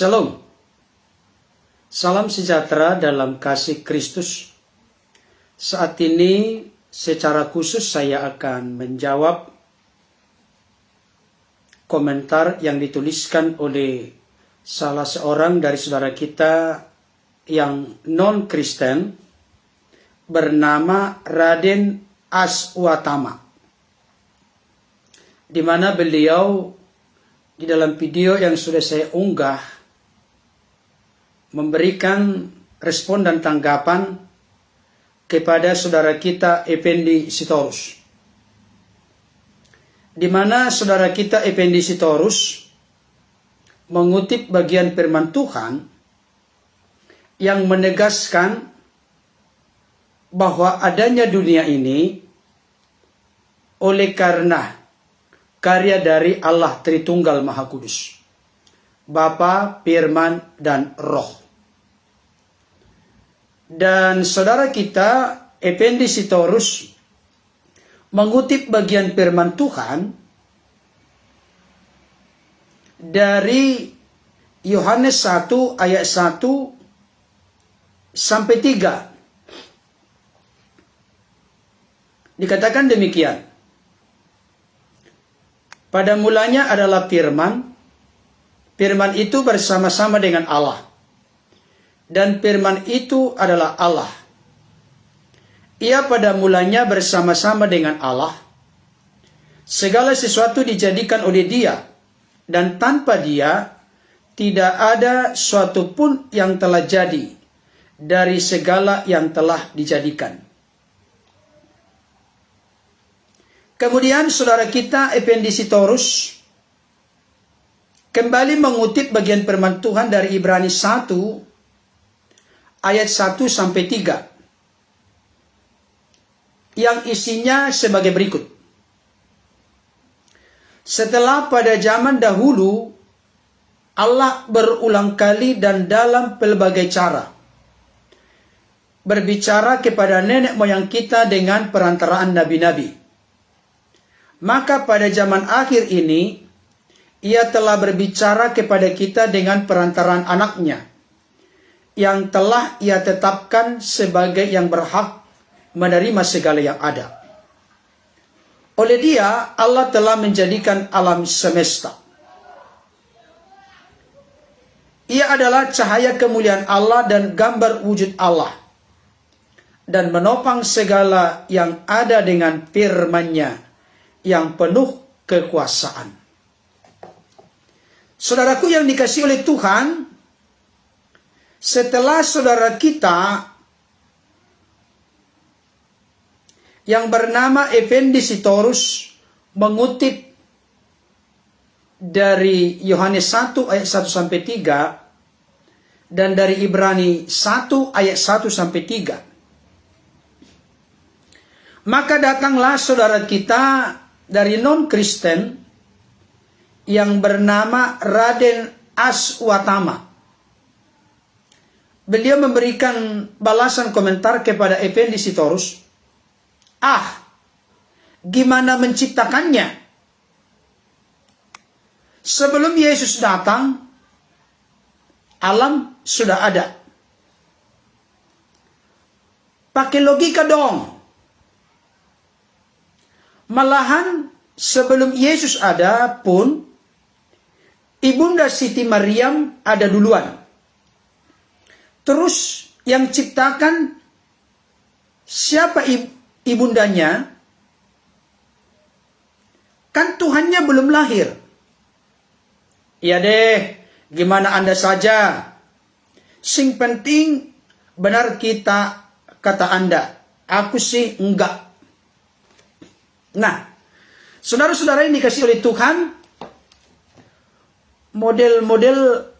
Shalom. Salam sejahtera dalam kasih Kristus. Saat ini secara khusus saya akan menjawab komentar yang dituliskan oleh salah seorang dari saudara kita yang non-Kristen bernama Raden Aswatama, di mana beliau di dalam video yang sudah saya unggah memberikan respon dan tanggapan kepada saudara kita Effendi Sitorus, di mana saudara kita Effendi Sitorus mengutip bagian firman Tuhan yang menegaskan bahwa adanya dunia ini oleh karena karya dari Allah Tritunggal Maha Kudus, Bapa, Firman, dan Roh. Dan saudara kita Effendi Sitorus mengutip bagian firman Tuhan dari Yohanes 1 ayat 1 sampai 3. Dikatakan demikian. Pada mulanya adalah firman. Firman itu bersama-sama dengan Allah. Dan firman itu adalah Allah. Ia pada mulanya bersama-sama dengan Allah. Segala sesuatu dijadikan oleh Dia, dan tanpa Dia tidak ada suatu pun yang telah jadi dari segala yang telah dijadikan. Kemudian saudara kita Effendi Sitorus kembali mengutip bagian firman Tuhan dari Ibrani 1 ayat 1 sampai 3 yang isinya sebagai berikut. Setelah pada zaman dahulu Allah berulang kali dan dalam pelbagai cara berbicara kepada nenek moyang kita dengan perantaraan nabi-nabi. Maka pada zaman akhir ini Ia telah berbicara kepada kita dengan perantaraan anaknya, yang telah Ia tetapkan sebagai yang berhak menerima segala yang ada. Oleh Dia, Allah telah menjadikan alam semesta. Ia adalah cahaya kemuliaan Allah dan gambar wujud Allah, dan menopang segala yang ada dengan firman-Nya yang penuh kekuasaan. Saudaraku yang dikasihi oleh Tuhan, setelah saudara kita yang bernama Effendi Sitorus mengutip dari Yohanes 1 ayat 1 sampai 3 dan dari Ibrani 1 ayat 1 sampai 3, maka datanglah saudara kita dari non-Kristen yang bernama Raden Aswatama. Beliau memberikan balasan komentar kepada Effendi Sitorus. Gimana menciptakannya? Sebelum Yesus datang, alam sudah ada. Pakai logika dong. Malahan sebelum Yesus ada pun, Ibunda Siti Maryam ada duluan. Terus yang ciptakan siapa ibundanya? Kan Tuhannya belum lahir. Ya deh, gimana Anda saja. Sing penting benar kita, kata Anda. Aku sih enggak. Nah, saudara-saudara yang dikasih oleh Tuhan, model-model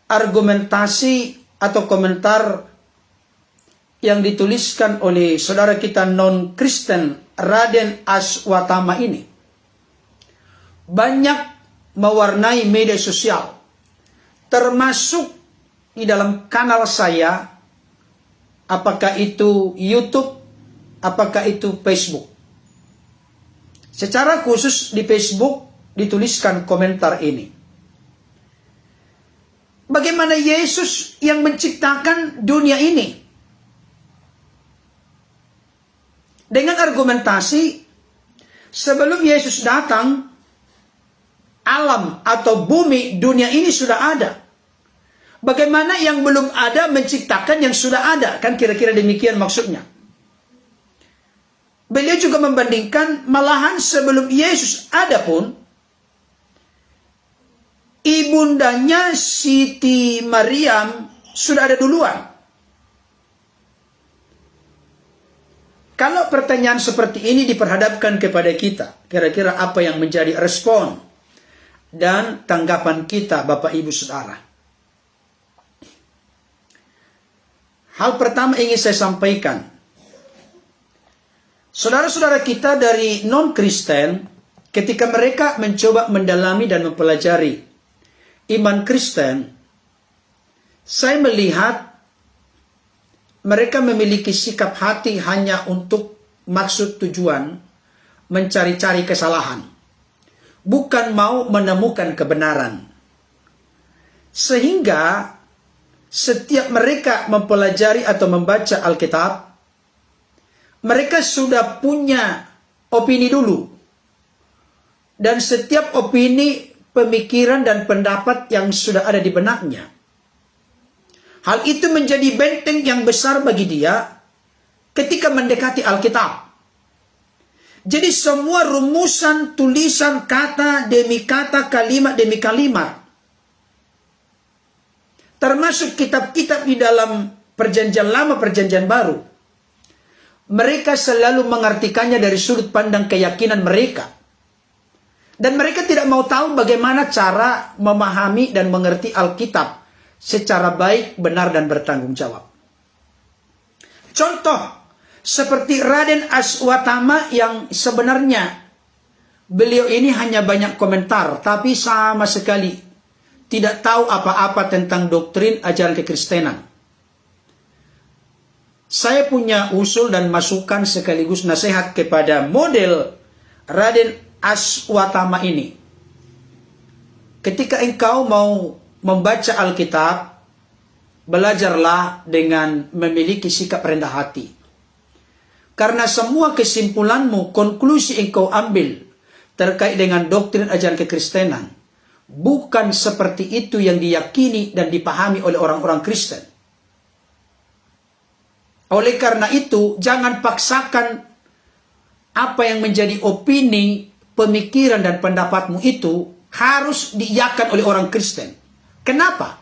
argumentasi atau komentar yang dituliskan oleh saudara kita non-Kristen Raden Aswatama ini banyak mewarnai media sosial, termasuk di dalam kanal saya, apakah itu YouTube, apakah itu Facebook. Secara khusus di Facebook dituliskan komentar ini. bagaimana Yesus yang menciptakan dunia ini. Dengan argumentasi, sebelum Yesus datang, alam atau bumi dunia ini sudah ada. Bagaimana yang belum ada menciptakan yang sudah ada? Kan kira-kira demikian maksudnya. Beliau juga membandingkan, malahan sebelum Yesus ada pun, ibundanya Siti Maryam sudah ada duluan. Kalau pertanyaan seperti ini diperhadapkan kepada kita, kira-kira apa yang menjadi respon dan tanggapan kita, Bapak Ibu Saudara? Hal pertama ingin saya sampaikan, saudara-saudara kita dari non-Kristen, ketika mereka mencoba mendalami dan mempelajari iman Kristen, saya melihat mereka memiliki sikap hati hanya untuk maksud tujuan mencari-cari kesalahan, bukan mau menemukan kebenaran. Sehingga setiap mereka mempelajari atau membaca Alkitab, mereka sudah punya opini dulu. Dan setiap opini, pemikiran, dan pendapat yang sudah ada di benaknya. Hal itu menjadi benteng yang besar bagi dia ketika mendekati Alkitab. Jadi semua rumusan, tulisan, kata demi kata, kalimat demi kalimat, termasuk kitab-kitab di dalam perjanjian lama, perjanjian baru, mereka selalu mengartikannya dari sudut pandang keyakinan mereka. Dan mereka tidak mau tahu bagaimana cara memahami dan mengerti Alkitab secara baik, benar, dan bertanggung jawab. Contoh, seperti Raden Aswatama yang sebenarnya beliau ini hanya banyak komentar, tapi sama sekali tidak tahu apa-apa tentang doktrin ajaran kekristenan. Saya punya usul dan masukan sekaligus nasihat kepada model Raden Aswatama ini. Ketika engkau mau membaca Alkitab, belajarlah dengan memiliki sikap rendah hati. Karena semua kesimpulanmu, konklusi engkau ambil terkait dengan doktrin ajaran kekristenan, bukan seperti itu yang diyakini dan dipahami oleh orang-orang Kristen. Oleh karena itu, jangan paksakan apa yang menjadi opini, pemikiran, dan pendapatmu itu harus diiyakan oleh orang Kristen. Kenapa?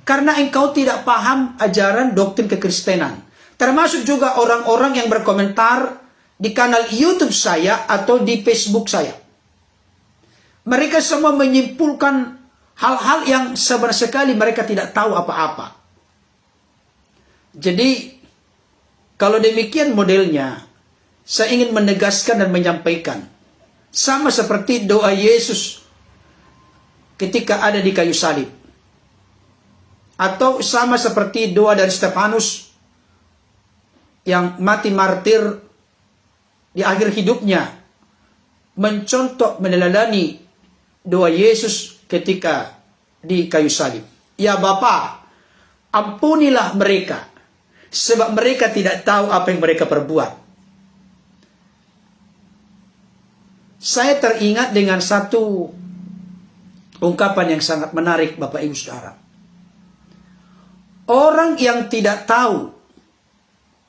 Karena engkau tidak paham ajaran doktrin kekristenan. Termasuk juga orang-orang yang berkomentar di kanal YouTube saya atau di Facebook saya. Mereka semua menyimpulkan hal-hal yang sebenarnya sekali mereka tidak tahu apa-apa. Jadi, kalau demikian modelnya, saya ingin menegaskan dan menyampaikan. Sama seperti doa Yesus ketika ada di kayu salib. Atau sama seperti doa dari Stefanus yang mati martir di akhir hidupnya. Mencontoh, meneladani doa Yesus ketika di kayu salib. Ya Bapa, ampunilah mereka, sebab mereka tidak tahu apa yang mereka perbuat. Saya teringat dengan satu ungkapan yang sangat menarik, Bapak Ibu Saudara. Orang yang tidak tahu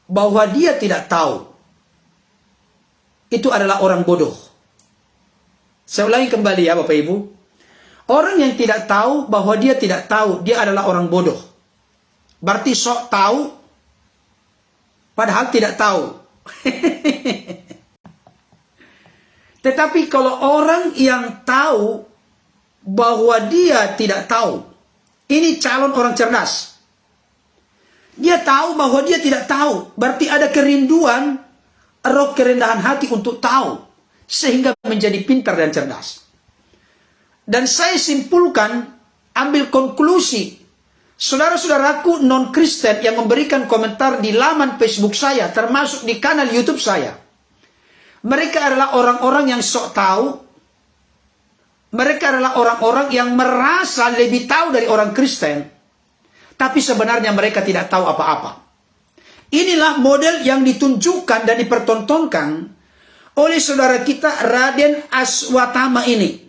bahwa dia tidak tahu, itu adalah orang bodoh. Saya ulangi kembali ya Bapak Ibu. Orang yang tidak tahu bahwa dia tidak tahu, dia adalah orang bodoh. Berarti sok tahu, padahal tidak tahu. Tetapi kalau orang yang tahu bahwa dia tidak tahu, ini calon orang cerdas. Dia tahu bahwa dia tidak tahu, berarti ada kerinduan, roh kerendahan hati untuk tahu, sehingga menjadi pintar dan cerdas. Dan saya simpulkan, ambil konklusi, saudara-saudaraku non-Kristen yang memberikan komentar di laman Facebook saya, termasuk di kanal YouTube saya, mereka adalah orang-orang yang sok tahu. Mereka adalah orang-orang yang merasa lebih tahu dari orang Kristen. tapi sebenarnya mereka tidak tahu apa-apa. Inilah model yang ditunjukkan dan dipertontonkan oleh saudara kita Raden Aswatama ini.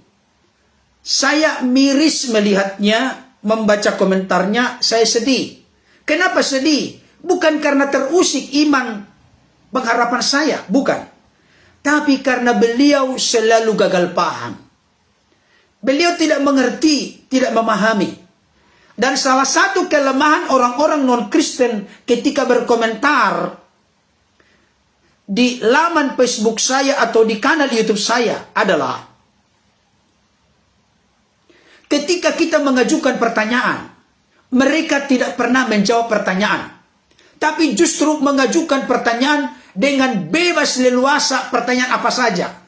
Saya miris melihatnya, membaca komentarnya, saya sedih. Kenapa sedih? Bukan karena terusik iman pengharapan saya, bukan. Tapi karena beliau selalu gagal paham. Beliau tidak mengerti, tidak memahami. Dan salah satu kelemahan orang-orang non-Kristen ketika berkomentar di laman Facebook saya atau di kanal YouTube saya adalah ketika kita mengajukan pertanyaan, mereka tidak pernah menjawab pertanyaan, tapi justru mengajukan pertanyaan dengan bebas leluasa, pertanyaan apa saja.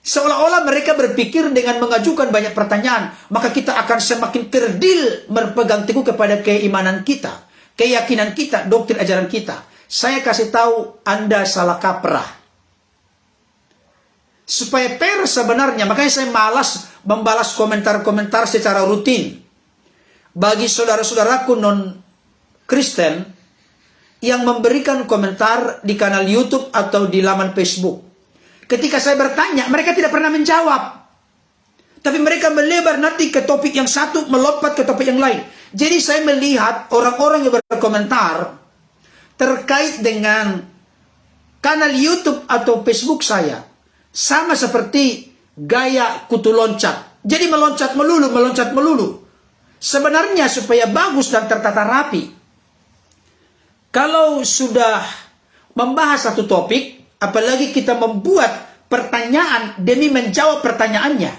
Seolah-olah mereka berpikir dengan mengajukan banyak pertanyaan, maka kita akan semakin kerdil berpegang teguh kepada keimanan kita, keyakinan kita, doktrin ajaran kita. Saya kasih tahu Anda salah kaprah. Supaya fair sebenarnya, makanya saya malas membalas komentar-komentar secara rutin. Bagi saudara-saudaraku non-Kristen yang memberikan komentar di kanal YouTube atau di laman Facebook. Ketika saya bertanya, mereka tidak pernah menjawab. Tapi mereka melebar nanti ke topik yang satu, melompat ke topik yang lain. Jadi saya melihat orang-orang yang berkomentar terkait dengan kanal YouTube atau Facebook saya, sama seperti gaya kutu loncat. Jadi meloncat melulu, meloncat melulu. Sebenarnya supaya bagus dan tertata rapi. Kalau sudah membahas satu topik, apalagi kita membuat pertanyaan demi menjawab pertanyaannya.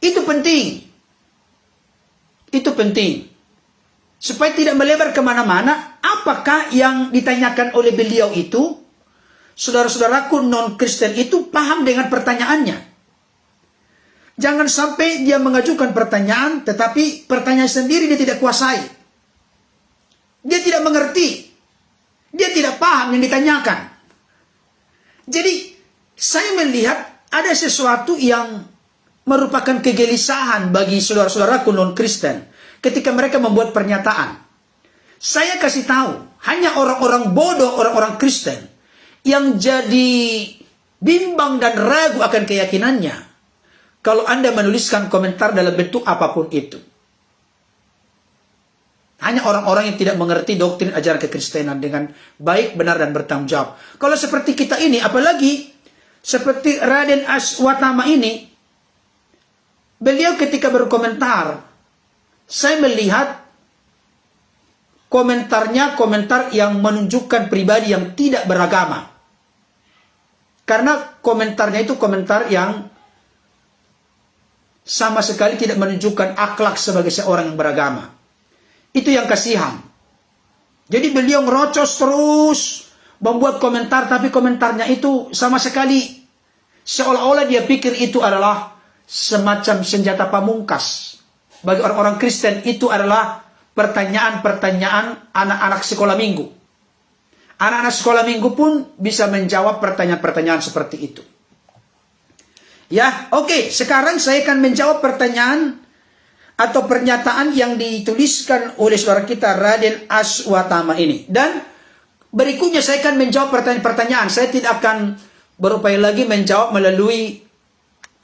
Itu penting. Itu penting. Supaya tidak melebar kemana-mana, apakah yang ditanyakan oleh beliau itu, saudara-saudaraku non-Kristen itu paham dengan pertanyaannya. Jangan sampai dia mengajukan pertanyaan, tetapi pertanyaan sendiri dia tidak kuasai. Dia tidak mengerti. Dia tidak paham yang ditanyakan. Jadi, saya melihat ada sesuatu yang merupakan kegelisahan bagi saudara-saudaraku non-Kristen ketika mereka membuat pernyataan. Saya kasih tahu, hanya orang-orang bodoh, orang-orang Kristen yang jadi bimbang dan ragu akan keyakinannya kalau Anda menuliskan komentar dalam bentuk apapun itu. Hanya orang-orang yang tidak mengerti doktrin ajaran kekristenan dengan baik, benar, dan bertanggung jawab. Kalau seperti kita ini, apalagi seperti Raden Aswatama ini, beliau ketika berkomentar, saya melihat komentarnya komentar yang menunjukkan pribadi yang tidak beragama. Karena komentarnya itu komentar yang sama sekali tidak menunjukkan akhlak sebagai seorang yang beragama. Itu yang kasihan. Jadi beliau ngerocos terus, membuat komentar, tapi komentarnya itu sama sekali seolah-olah dia pikir itu adalah semacam senjata pamungkas. Bagi orang-orang Kristen itu adalah pertanyaan-pertanyaan anak-anak sekolah minggu. Anak-anak sekolah minggu pun bisa menjawab pertanyaan-pertanyaan seperti itu. Ya, oke. Sekarang saya akan menjawab pertanyaan atau pernyataan yang dituliskan oleh saudara kita Raden Aswatama ini. Dan berikutnya saya akan menjawab pertanyaan-pertanyaan. Saya tidak akan berupaya lagi menjawab melalui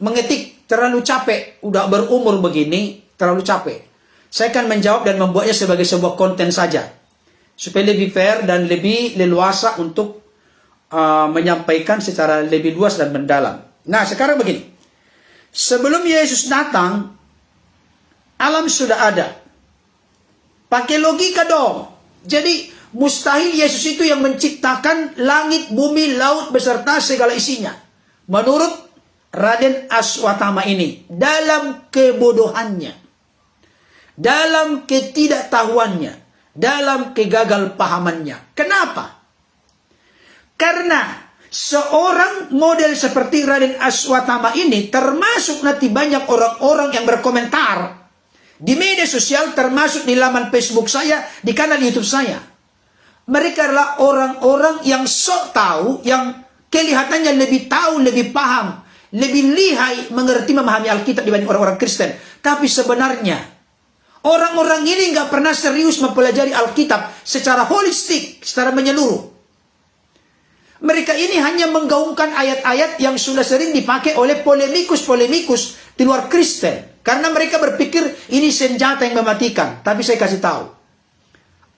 mengetik, terlalu capek. Udah berumur begini, terlalu capek. Saya akan menjawab dan membuatnya sebagai sebuah konten saja. Supaya lebih fair dan lebih leluasa untuk menyampaikan secara lebih luas dan mendalam. Nah, sekarang begini. Sebelum Yesus datang, alam sudah ada. Pakai logika dong. Jadi mustahil Yesus itu yang menciptakan langit, bumi, laut beserta segala isinya. Menurut Raden Aswatama ini, dalam kebodohannya, dalam ketidaktahuannya, dalam kegagal pahamannya. Kenapa? Karena seorang model seperti Raden Aswatama ini, termasuk nanti banyak orang-orang yang berkomentar di media sosial, termasuk di laman Facebook saya, di kanal YouTube saya. Mereka adalah orang-orang yang sok tahu, yang kelihatannya lebih tahu, lebih paham, lebih lihai mengerti, memahami Alkitab dibanding orang-orang Kristen. Tapi sebenarnya, Orang-orang ini nggak pernah serius mempelajari Alkitab secara holistik, secara menyeluruh. Mereka ini hanya menggaungkan ayat-ayat yang sudah sering dipakai oleh polemikus-polemikus di luar Kristen. Karena mereka berpikir ini senjata yang mematikan. Tapi saya kasih tahu,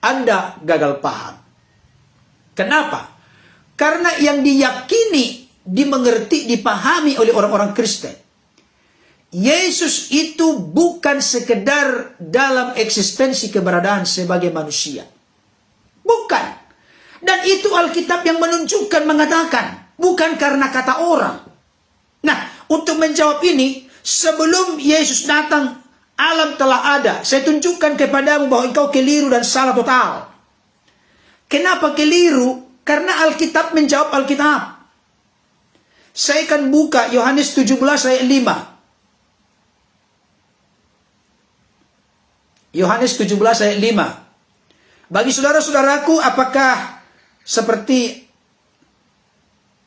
Anda gagal paham. Kenapa? Karena yang diyakini, dimengerti, dipahami oleh orang-orang Kristen, Yesus itu bukan sekedar dalam eksistensi keberadaan sebagai manusia. Bukan. Dan itu Alkitab yang menunjukkan, mengatakan. Bukan karena kata orang. Nah, untuk menjawab ini, sebelum Yesus datang, alam telah ada. Saya tunjukkan kepadamu bahwa engkau keliru dan salah total. Kenapa keliru? Karena Alkitab menjawab Alkitab. Saya akan buka Yohanes 17 ayat 5. Yohanes 17 ayat 5. Bagi saudara-saudaraku, apakah seperti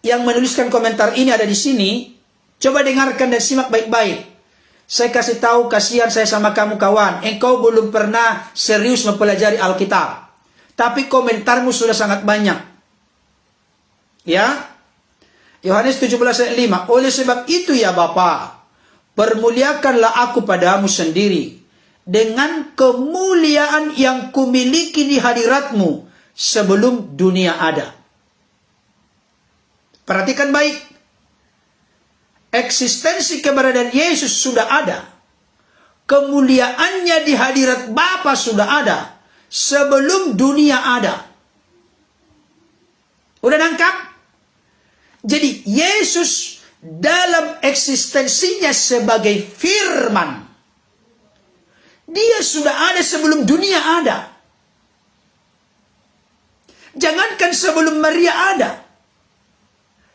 yang menuliskan komentar ini ada di sini? Coba dengarkan dan simak baik-baik. Saya kasih tahu, kasihan saya sama kamu kawan. Engkau belum pernah serius mempelajari Alkitab. Tapi komentarmu sudah sangat banyak. Ya. Yohanes 17 ayat 5. Oleh sebab itu ya Bapa, permuliakanlah aku padamu sendiri, dengan kemuliaan yang kumiliki di hadiratmu sebelum dunia ada. Perhatikan baik. Eksistensi keberadaan Yesus sudah ada. Kemuliaannya di hadirat Bapa sudah ada sebelum dunia ada. Udah nangkap? Jadi Yesus dalam eksistensinya sebagai firman, dia sudah ada sebelum dunia ada. Jangankan sebelum Maria ada.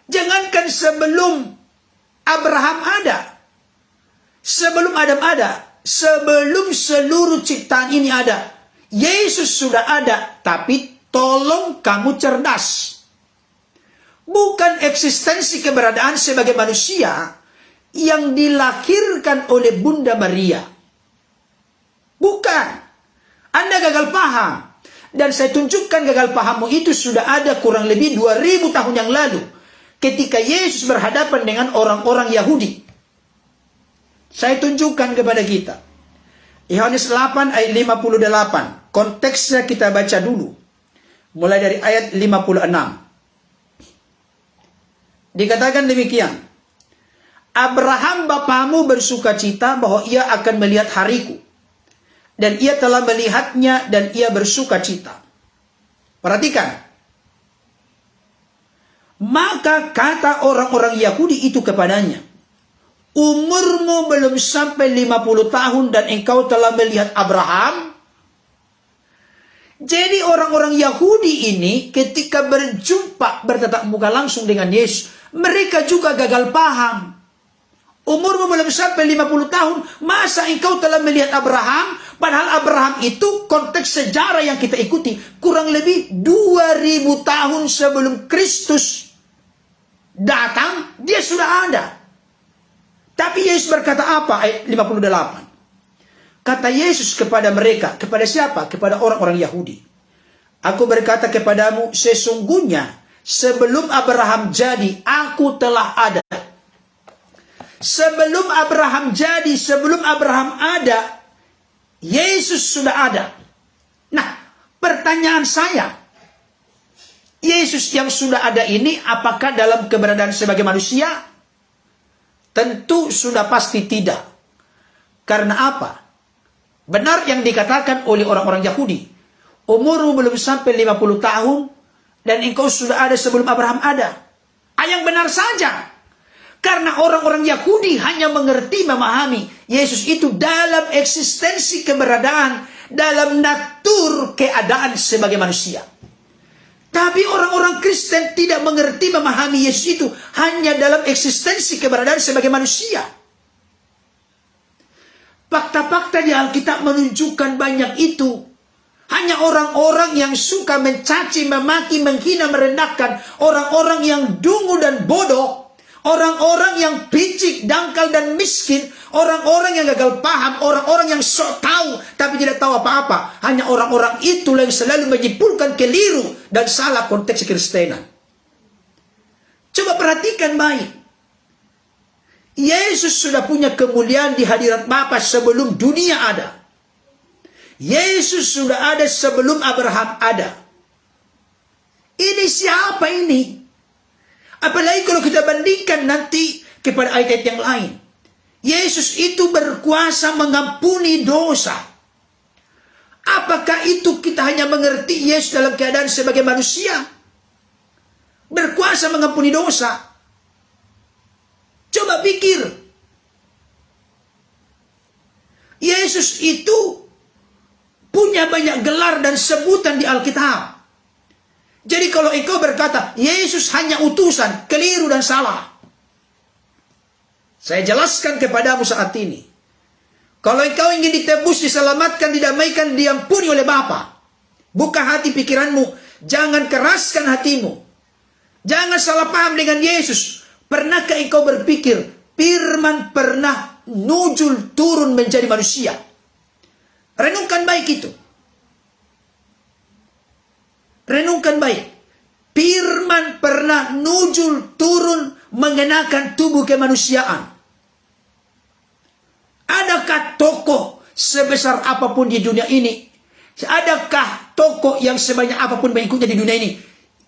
Jangankan sebelum Abraham ada. Sebelum Adam ada. Sebelum seluruh ciptaan ini ada. Yesus sudah ada. Tapi tolong kamu cerdas. Bukan eksistensi keberadaan sebagai manusia yang dilahirkan oleh Bunda Maria. Bukan. Anda gagal paham. Dan saya tunjukkan gagal pahammu itu sudah ada kurang lebih 2000 tahun yang lalu. Ketika Yesus berhadapan dengan orang-orang Yahudi. Saya tunjukkan kepada kita. Yohanes 8 ayat 58. Konteksnya kita baca dulu. Mulai dari ayat 56. Dikatakan demikian. Abraham bapamu bersukacita bahwa ia akan melihat hariku. Dan ia telah melihatnya dan ia bersuka cita. Perhatikan. Maka kata orang-orang Yahudi itu kepadanya, umurmu belum sampai 50 tahun dan engkau telah melihat Abraham? Jadi orang-orang Yahudi ini ketika bertatap muka langsung dengan Yesus, mereka juga gagal paham. Umurmu belum sampai 50 tahun, masa engkau telah melihat Abraham? Padahal Abraham itu konteks sejarah yang kita ikuti kurang lebih 2000 tahun sebelum Kristus datang, dia sudah ada. Tapi Yesus berkata apa? Ayat 58. Kata Yesus kepada mereka, kepada siapa? Kepada orang-orang Yahudi. Aku berkata kepadamu, sesungguhnya sebelum Abraham jadi, aku telah ada. Sebelum Abraham jadi, sebelum Abraham ada, Yesus sudah ada. Nah, pertanyaan saya, Yesus yang sudah ada ini apakah dalam keberadaan sebagai manusia? Tentu sudah pasti tidak. Karena apa? Benar yang dikatakan oleh orang-orang Yahudi. Umurmu belum sampai 50 tahun dan engkau sudah ada sebelum Abraham ada. Yang benar saja. Karena orang-orang Yahudi hanya mengerti, memahami Yesus itu dalam eksistensi keberadaan, dalam natur keadaan sebagai manusia. Tapi orang-orang Kristen tidak mengerti, memahami Yesus itu hanya dalam eksistensi keberadaan sebagai manusia. Fakta-fakta di Alkitab menunjukkan banyak itu. Hanya orang-orang yang suka mencaci, memaki, menghina, merendahkan. Orang-orang yang dungu dan bodoh. Orang-orang yang picik, dangkal, dan miskin, orang-orang yang gagal paham, orang-orang yang sok tahu tapi tidak tahu apa-apa, hanya orang-orang itulah yang selalu menyimpulkan keliru dan salah konteks Kristenan. Coba perhatikan baik. Yesus sudah punya kemuliaan di hadirat Bapa sebelum dunia ada. Yesus sudah ada sebelum Abraham ada. Ini siapa ini? Apalagi kalau kita bandingkan nanti kepada ayat-ayat yang lain. Yesus itu berkuasa mengampuni dosa. Apakah itu kita hanya mengerti Yesus dalam keadaan sebagai manusia? Berkuasa mengampuni dosa. Coba pikir. Yesus itu punya banyak gelar dan sebutan di Alkitab. Jadi kalau engkau berkata, Yesus hanya utusan, keliru dan salah. Saya jelaskan kepadamu saat ini. Kalau engkau ingin ditebus, diselamatkan, didamaikan, diampuni oleh Bapa, buka hati pikiranmu, jangan keraskan hatimu. Jangan salah paham dengan Yesus. Pernahkah engkau berpikir, firman pernah nujul turun menjadi manusia? Renungkan baik itu. Renungkan baik. Firman pernah nujul turun mengenakan tubuh kemanusiaan. Adakah tokoh sebesar apapun di dunia ini? Adakah tokoh yang sebanyak apapun pengikutnya di dunia ini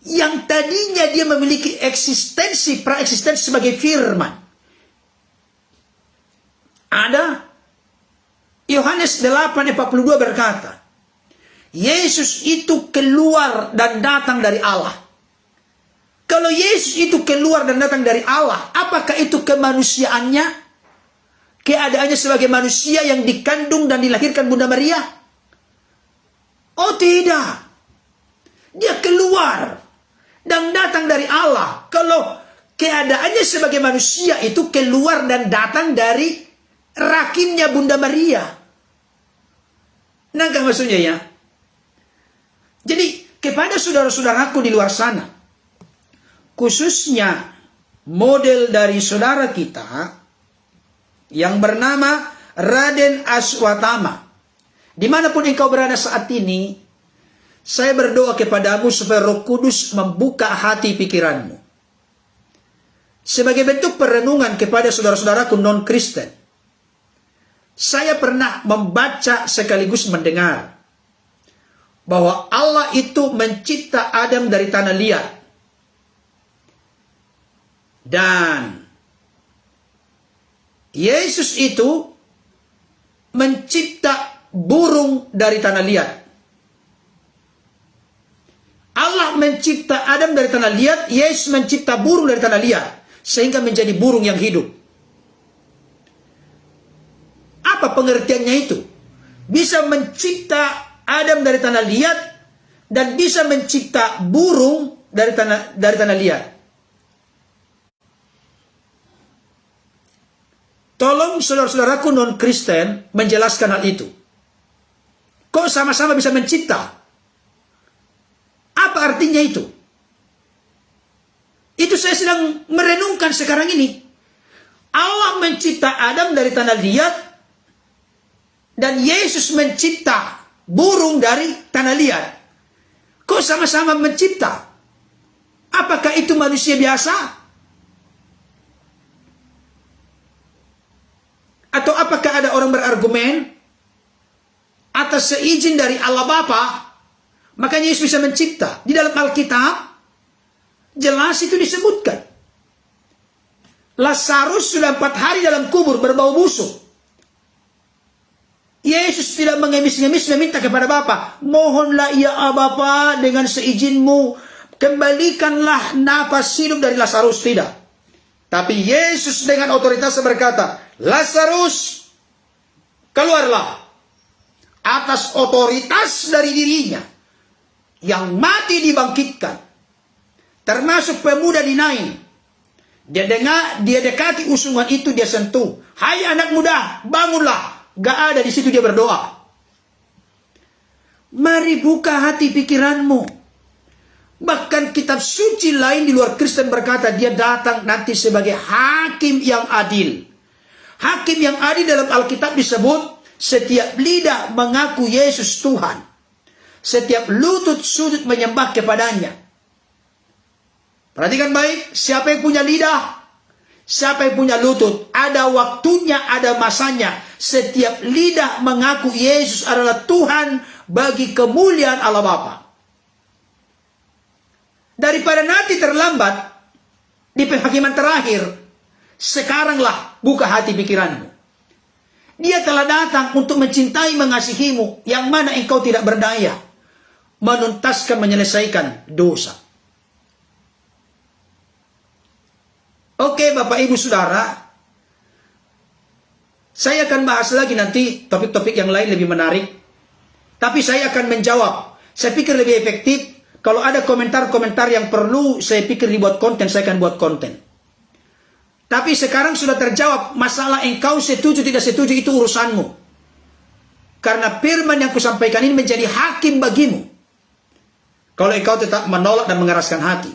yang tadinya dia memiliki eksistensi, praeksistensi sebagai firman? Ada. Yohanes 8:42 berkata, Yesus itu keluar dan datang dari Allah. Kalau Yesus itu keluar dan datang dari Allah, apakah itu kemanusiaannya? Keadaannya sebagai manusia yang dikandung dan dilahirkan Bunda Maria? Oh tidak. Dia keluar dan datang dari Allah. Kalau keadaannya sebagai manusia itu keluar dan datang dari rahimnya Bunda Maria. Nangkah maksudnya ya? Jadi kepada saudara-saudaraku di luar sana, khususnya model dari saudara kita yang bernama Raden Aswatama, dimanapun engkau berada saat ini, saya berdoa kepadamu supaya Roh Kudus membuka hati pikiranmu. Sebagai bentuk perenungan kepada saudara-saudaraku non-Kristen, saya pernah membaca sekaligus mendengar bahwa Allah itu mencipta Adam dari tanah liat. Dan Yesus itu mencipta burung dari tanah liat. Allah mencipta Adam dari tanah liat, Yesus mencipta burung dari tanah liat, sehingga menjadi burung yang hidup. Apa pengertiannya itu? Bisa mencipta Adam dari tanah liat dan bisa mencipta burung dari tanah liat. Tolong saudara-saudaraku non-Kristen menjelaskan hal itu. Kok sama-sama bisa mencipta? Apa artinya itu? Itu saya sedang merenungkan sekarang ini. Allah mencipta Adam dari tanah liat dan Yesus mencipta burung dari tanah liat. Kok sama-sama mencipta? Apakah itu manusia biasa? Atau apakah ada orang berargumen atas seizin dari Allah Bapa, makanya Yesus bisa mencipta? Di dalam Alkitab jelas itu disebutkan. Lazarus sudah 4 hari dalam kubur berbau busuk. Yesus tidak mengemis-ngemis meminta kepada Bapa, mohonlah ya Bapa dengan seizinmu, kembalikanlah napas hidup dari Lazarus. Tidak. Tapi Yesus dengan otoritas berkata, Lazarus, keluarlah. Atas otoritas dari dirinya, yang mati dibangkitkan. Termasuk pemuda di Nain. Dia dekati usungan itu, dia sentuh. Hai anak muda, bangunlah. Gak ada di situ, dia berdoa. Mari buka hati pikiranmu. Bahkan kitab suci lain di luar Kristen berkata dia datang nanti sebagai hakim yang adil. Hakim yang adil dalam Alkitab disebut setiap lidah mengaku Yesus Tuhan. Setiap lutut sujud menyembah kepadanya. Perhatikan baik, siapa yang punya lidah? Siapa yang punya lutut? Ada waktunya, ada masanya. Setiap lidah mengaku Yesus adalah Tuhan bagi kemuliaan Allah Bapa. Daripada nanti terlambat di penghakiman terakhir, sekaranglah buka hati pikiranmu. Dia telah datang untuk mencintai mengasihimu, yang mana engkau tidak berdaya menuntaskan menyelesaikan dosa. Oke, Bapak Ibu Saudara, saya akan bahas lagi nanti topik-topik yang lain lebih menarik. Tapi saya akan menjawab. Saya pikir lebih efektif kalau ada komentar-komentar yang perlu saya pikir dibuat konten, saya akan buat konten. Tapi sekarang sudah terjawab masalah engkau setuju tidak setuju itu urusanmu. Karena firman yang kusampaikan ini menjadi hakim bagimu. Kalau engkau tetap menolak dan mengeraskan hati.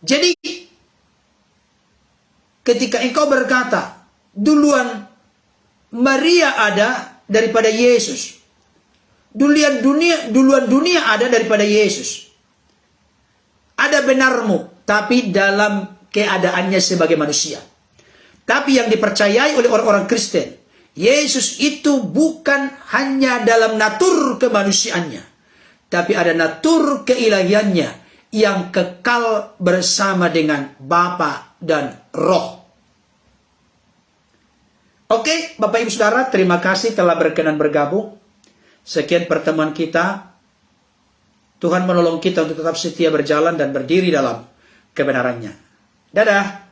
Jadi ketika engkau berkata, duluan Maria ada daripada Yesus. Duluan dunia ada daripada Yesus. Ada benarmu, tapi dalam keadaannya sebagai manusia. Tapi yang dipercayai oleh orang-orang Kristen, Yesus itu bukan hanya dalam natur kemanusiaannya, tapi ada natur keilahiannya yang kekal bersama dengan Bapa dan Roh. Oke, Bapak Ibu Saudara, terima kasih telah berkenan bergabung. Sekian pertemuan kita. Tuhan menolong kita untuk tetap setia berjalan dan berdiri dalam kebenarannya. Dadah.